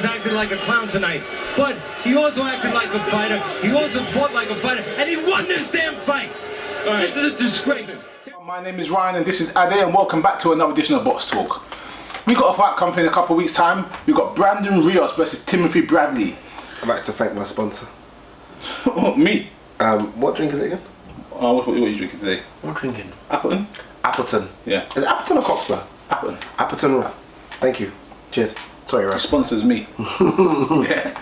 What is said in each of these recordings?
He's acted like a clown tonight. But he also acted like a fighter. He also fought like a fighter. And he won this damn fight. All right. This is a disgrace. My name is Ryan and this is Ade, and welcome back to another edition of Boxtalk. We got a fight coming in a couple of weeks' time. We've got Brandon Rios versus Timothy Bradley. I'd like to thank my sponsor. Me? What drink is it again? What are you drinking today? I'm drinking Appleton? Appleton. Yeah. Is it Appleton or Coxburgh? Appleton. Appleton. Thank you. Cheers. Sorry, Ryan. Sponsors me. Yeah.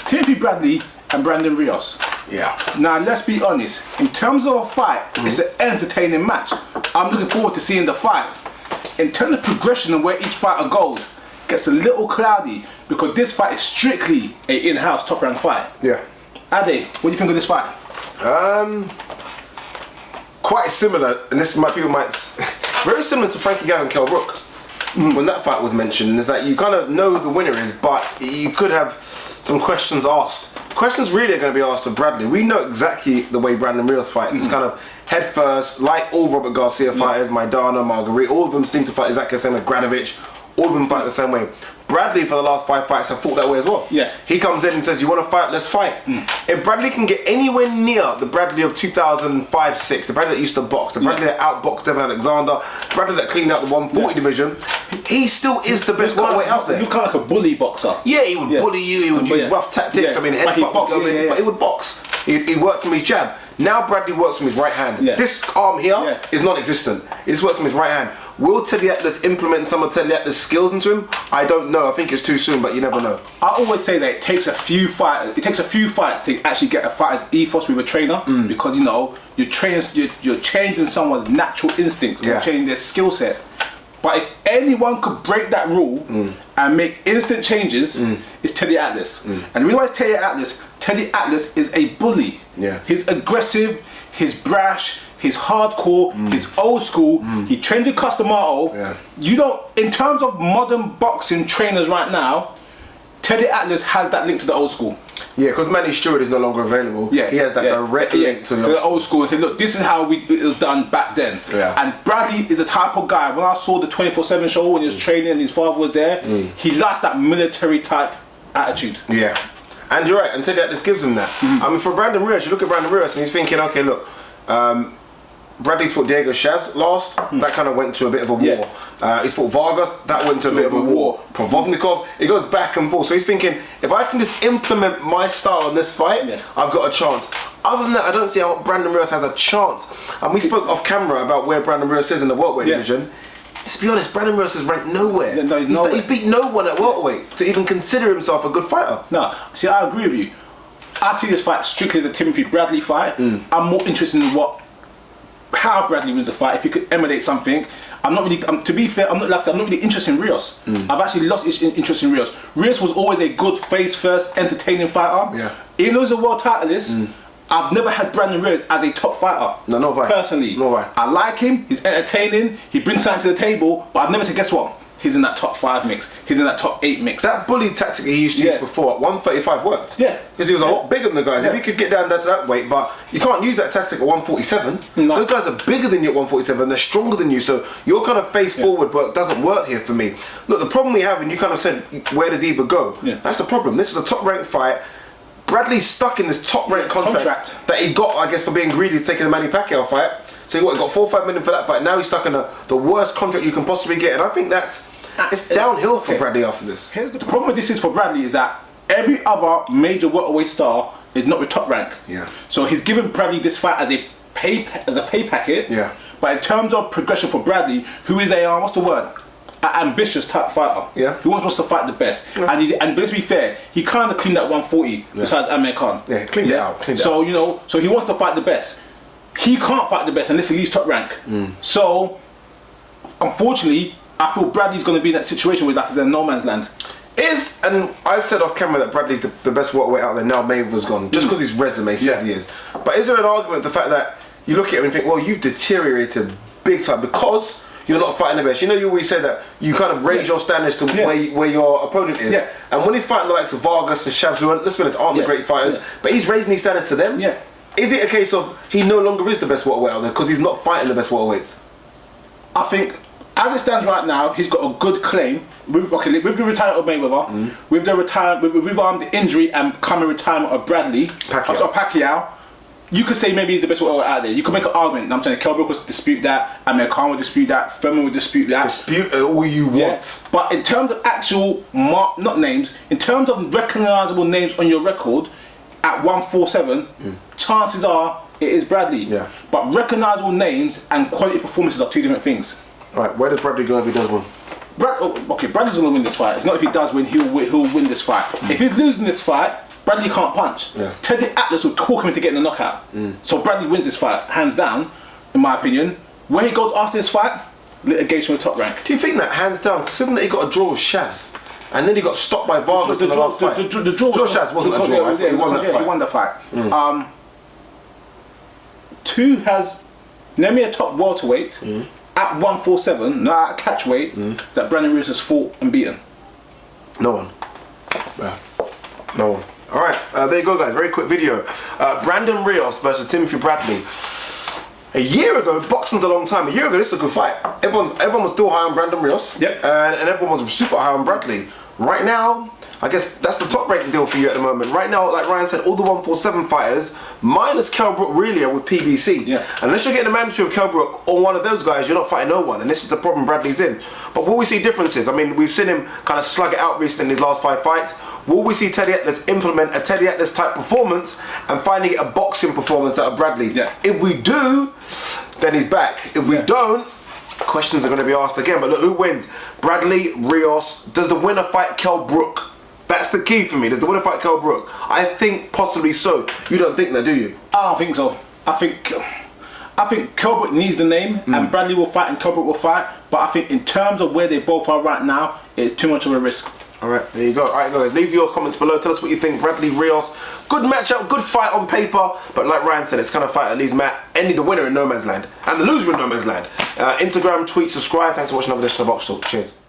Timothy Bradley and Brandon Rios. Yeah. Now let's be honest, in terms of a fight, it's an entertaining match. I'm looking forward to seeing the fight. In terms of progression and where each fighter goes, gets a little cloudy because this fight is strictly an in-house top-rank fight. Yeah. Ade, what do you think of this fight? Quite similar, and this is my people might very similar to Frankie Gavin Kell Brook. When that fight was mentioned, is that you kind of know the winner is, but you could have some questions asked. Questions really are going to be asked of Bradley. We know exactly the way Brandon Rios fights. It's kind of head first, like all Robert Garcia fighters, Maidana, Marguerite, all of them seem to fight exactly the same as Gradovich. All of them fight the same way. Bradley, for the last 5 fights, have fought that way as well. Yeah. He comes in and says, you want to fight? Let's fight. If Bradley can get anywhere near the Bradley of 2005-06, the Bradley that used to box, the Bradley that outboxed Devin Alexander, Bradley that cleaned out the 140 division, he still is the best welterweight out there. You're kind of like a bully boxer. Yeah, he would bully you, he would use rough tactics, I mean, headbutt, but he would box. He worked from his jab. Now Bradley works from his right hand. This arm here is non-existent. He just works from his right hand. Will Teddy Atlas implement some of Teddy Atlas' skills into him? I don't know. I think it's too soon, but you never know. I always say that it takes a few fights. It takes a few fights to actually get a fighter's ethos with a trainer, because you know you're changing someone's natural instinct. You're changing their skill set. But if anyone could break that rule and make instant changes, it's Teddy Atlas. And the reason why it's Teddy Atlas is a bully. Yeah. He's aggressive, he's brash, he's hardcore, he's old school, he trained with Customato. You don't, in terms of modern boxing trainers right now, Teddy Atlas has that link to the old school. Yeah, because Manny Stewart is no longer available. Yeah, he has that direct link to the old school and say, look, this is how it was done back then. And Bradley is the type of guy, when I saw the 24/7 show when he was training and his father was there, he likes that military type attitude. Yeah. And you're right, and Teddy Atlas gives him that. I mean, for Brandon Rios, you look at Brandon Rios and he's thinking, okay, look, Bradley's fought Diego Chavez last, that kind of went to a bit of a war. He's fought Vargas, that went to a bit of a war. Provodnikov, it goes back and forth. So he's thinking, if I can just implement my style in this fight, I've got a chance. Other than that, I don't see how Brandon Rios has a chance. And we spoke off camera about where Brandon Rios is in the welterweight division. Let's be honest, Brandon Rios is ranked nowhere. No, he's beat no one at welterweight to even consider himself a good fighter. No, see, I agree with you. I see this fight strictly as a Timothy Bradley fight. I'm more interested in how Bradley wins the fight. If he could emulate something, I'm not really. To be fair, I'm not really interested in Rios. I've actually lost interest in Rios. Rios was always a good face-first, entertaining fighter. Even though he's a world titleist, I've never had Brandon Rios as a top fighter. No, not right. Personally, no right. I like him. He's entertaining. He brings something to the table. But I've never said, guess what? He's in that top 5 mix. He's in that top 8 mix. That bully tactic he used to use before at 135 worked. Yeah. Because he was a lot bigger than the guys. If he could get down to that weight, but you can't use that tactic at 147. No. Those guys are bigger than you at 147. They're stronger than you. So your kind of face forward work doesn't work here for me. Look, the problem we have, and you kind of said, where does Eva go? That's the problem. This is a top ranked fight. Bradley's stuck in this top ranked contract that he got, I guess, for being greedy, taking the Manny Pacquiao fight. So he got 4 or 5 million for that fight. Now he's stuck in the worst contract you can possibly get. And I think it's downhill for Bradley after this. Here's the problem with this is for Bradley is that every other major welterweight star is not with top rank. Yeah. So he's given Bradley this fight as a pay packet. Yeah. But in terms of progression for Bradley, who is a what's the word? An ambitious type fighter. Yeah. Who wants to fight the best. Yeah. And let's be fair, he kind of cleaned that 140 besides Amir Khan. Yeah, cleaned it out. So you know, so he wants to fight the best. He can't fight the best unless he leaves top rank. So unfortunately, I feel Bradley's going to be in that situation where he's in no man's land. And I've said off camera that Bradley's the best welterweight out there now. Mayweather's gone, just because his resume says he is. But is there an argument the fact that you look at him and think, well, you've deteriorated big time because you're not fighting the best? You know, you always say that you kind of raise your standards to where your opponent is. Yeah. And when he's fighting the likes of Vargas and Chavez, who let's be honest, aren't the great fighters, but he's raising his standards to them. Yeah. Is it a case of he no longer is the best welterweight out there because he's not fighting the best welterweights? I think As it stands right now, he's got a good claim. With the retirement of Mayweather, with the injury and coming retirement of Bradley, Pacquiao, you could say maybe he's the best welterweight out there. You could make an argument. I'm saying Kell Brook would dispute that, Amir Khan would dispute that, Furman would dispute that. Dispute all you want. But in terms of actual, not names, in terms of recognisable names on your record, at 147, chances are it is Bradley. Yeah. But recognisable names and quality performances are two different things. Right, where does Bradley go if he does win? Bradley's gonna win this fight. It's not if he does win, he'll win this fight. If he's losing this fight, Bradley can't punch. Yeah. Teddy Atlas will talk him into getting a knockout. So Bradley wins this fight, hands down, in my opinion. Where he goes after this fight, litigation with Top Rank. Do you think that, hands down, considering that he got a draw with Shaz, and then he got stopped by Vargas in the last fight? The draw Shaz wasn't a draw, he won the fight. Two has, name me a top welterweight at 147, not at catchweight, that Brandon Rios has fought and beaten. No one. Yeah. No one. Alright, there you go guys, very quick video. Brandon Rios versus Timothy Bradley. A year ago, boxing's a long time, a year ago this is a good fight. Everyone was still high on Brandon Rios, and everyone was super high on Bradley. Right now, I guess that's the top rank deal for you at the moment. Right now, like Ryan said, all the 147 fighters, minus Kell Brook really are with PBC. Yeah. Unless you're getting a mandatory of Kell Brook or one of those guys, you're not fighting no one, and this is the problem Bradley's in. But will we see differences? I mean, we've seen him kind of slug it out recently in his last 5 fights. Will we see Teddy Atlas implement a Teddy Atlas type performance and finally get a boxing performance out of Bradley? Yeah. If we do, then he's back. If we don't, questions are going to be asked again. But look, who wins? Bradley, Rios. Does the winner fight Kell Brook? That's the key for me. Does the winner fight Kell Brook? I think possibly so. You don't think that, do you? I don't think so. I think Kell Brook needs the name, and Bradley will fight and Kell Brook will fight. But I think in terms of where they both are right now, it's too much of a risk. Alright, there you go. Alright guys, leave your comments below. Tell us what you think. Bradley, Rios, good matchup, good fight on paper. But like Ryan said, it's kind of fight that leaves the winner in no man's land. And the loser in no man's land. Instagram, tweet, subscribe. Thanks for watching another edition of Boxtalk. Cheers.